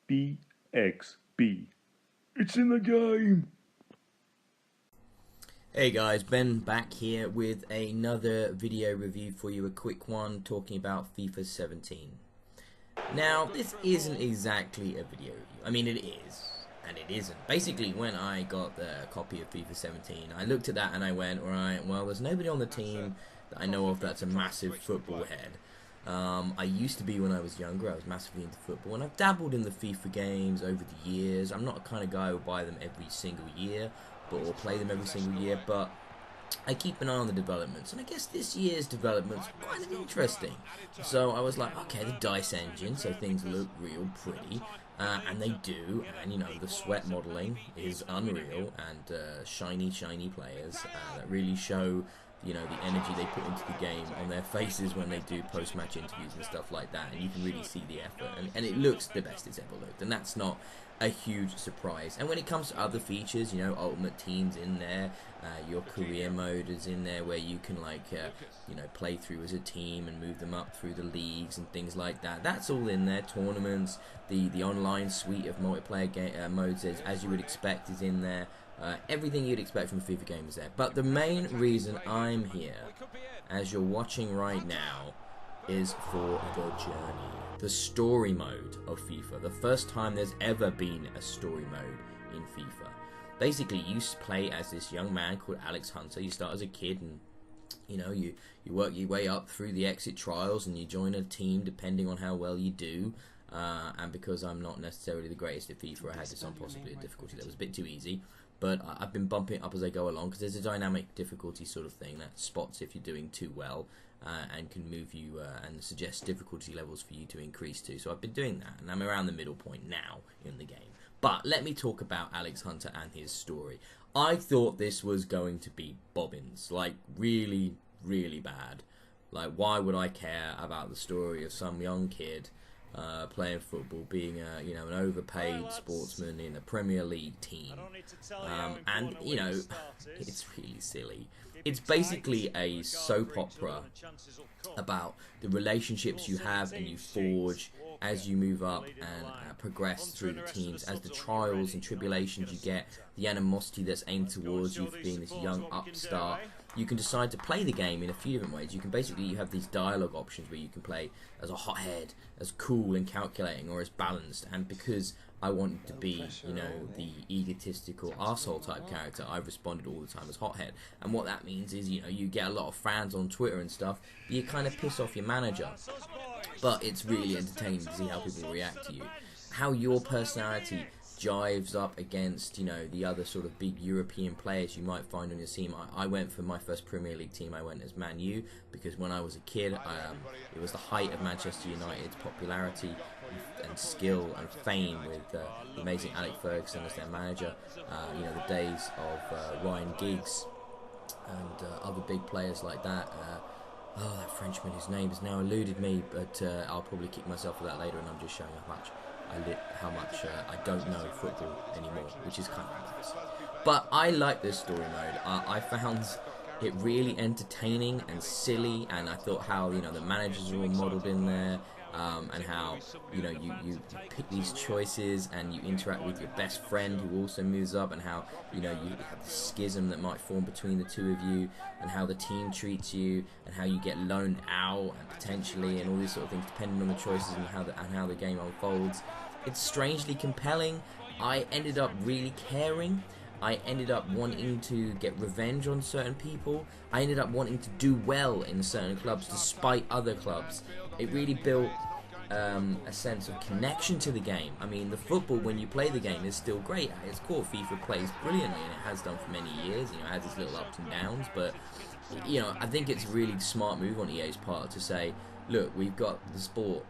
BXB. It's in the game! Hey guys, Ben back here with another video review for you, a quick one talking about FIFA 17. Now, this isn't exactly a video review. I mean, it is, and it isn't. Basically, when I got the copy of FIFA 17, I looked at that and I went, alright, well, there's nobody on the team that I know of that's a massive football head. I used to be when I was younger. I was massively into football, and I've dabbled in the FIFA games over the years. I'm not the kind of guy who will buy them every single year, or play them every single year, but I keep an eye on the developments, and I guess this year's development's kind of interesting. So I was like, okay, the DICE engine, so things look real pretty, and they do, and you know, the sweat modelling is unreal, and shiny players that really show, you know, the energy they put into the game on their faces when they do post-match interviews and stuff like that, and you can really see the effort, and it looks the best it's ever looked, and that's not a huge surprise. And when it comes to other features, you know, Ultimate Team's in there, your career mode is in there, where you can like you know, play through as a team and move them up through the leagues and things like that. That's all in there. Tournaments, the online suite of multiplayer modes, as you would expect, is in there. Everything you'd expect from a FIFA game is there. But the main reason I'm here, as you're watching right now, is for the journey. The story mode of FIFA. The first time there's ever been a story mode in FIFA. Basically, you play as this young man called Alex Hunter. You start as a kid, and you know, you work your way up through the exit trials, and you join a team depending on how well you do. And because I'm not necessarily the greatest at FIFA, I had this on possibly a difficulty that was a bit too easy. But I've been bumping it up as I go along, because there's a dynamic difficulty sort of thing that spots if you're doing too well, and can move you and suggest difficulty levels for you to increase to. So I've been doing that, and I'm around the middle point now in the game. But let me talk about Alex Hunter and his story. I thought this was going to be bobbins, like really, really bad. Like, why would I care about the story of some young kid playing football, being a, you know, an overpaid sportsman in a Premier League team, and you know, it's really silly. It's basically a soap opera about the relationships you have and you forge as you move up and progress through the teams, as the trials and tribulations you get, the animosity that's aimed towards you for being this young upstart. You can decide to play the game in a few different ways. You can basically, you have these dialogue options where you can play as a hothead, as cool and calculating, or as balanced. And because I wanted to be, you know, the egotistical arsehole type character, I've responded all the time as hothead. And what that means is, you know, you get a lot of fans on Twitter and stuff, but you kind of piss off your manager. But it's really entertaining to see how people react to you, how your personality jives up against, you know, the other sort of big European players you might find on your team. I went for my first Premier League team, I went as Man U, because when I was a kid, it was the height of Manchester United's popularity and skill and fame, with the amazing Alex Ferguson as their manager. You know, the days of Ryan Giggs and other big players like that. Oh, that Frenchman, whose name has now eluded me, but I'll probably kick myself for that later, and I'm just showing how much I don't know football anymore, which is kind of embarrassing. But I like this story mode. I found it really entertaining and silly, and I thought how, you know, the managers are all modelled in there, and how, you know, you pick these choices and you interact with your best friend who also moves up, and how, you know, you have the schism that might form between the two of you, and how the team treats you, and how you get loaned out and potentially, and all these sort of things depending on the choices and how the game unfolds. It's strangely compelling. I ended up really caring. I ended up wanting to get revenge on certain people. I ended up wanting to do well in certain clubs despite other clubs. It really built a sense of connection to the game. I mean, the football, when you play the game, is still great. At its core, FIFA plays brilliantly, and it has done for many years. You know, it has its little ups and downs, but you know, I think it's a really smart move on EA's part to say, look, we've got the sport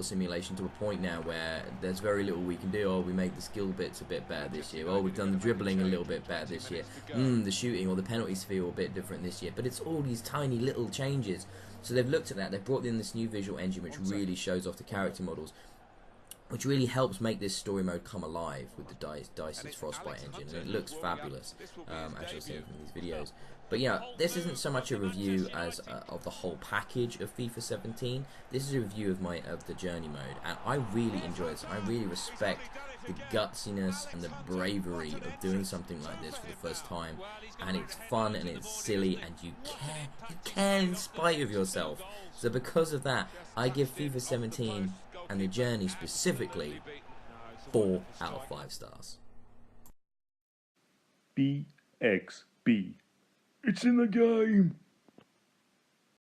simulation to a point now where there's very little we can do. Oh, we made the skill bits a bit better this year. Oh, we've done the dribbling a little bit better this year. The shooting or the penalties feel a bit different this year. But it's all these tiny little changes. So they've looked at that. They've brought in this new visual engine which really shows off the character models. which really helps make this story mode come alive with the Dice's Frostbite engine, and it looks fabulous, as you'll see from these videos. But yeah, this isn't so much a review as of the whole package of FIFA 17. This is a review of the journey mode, and I really enjoy this. I really respect the gutsiness and the bravery of doing something like this for the first time, and it's fun and it's silly, and you care in spite of yourself. So because of that, I give FIFA 17 and the journey specifically 4 out of 5 stars. BXB. It's in the game.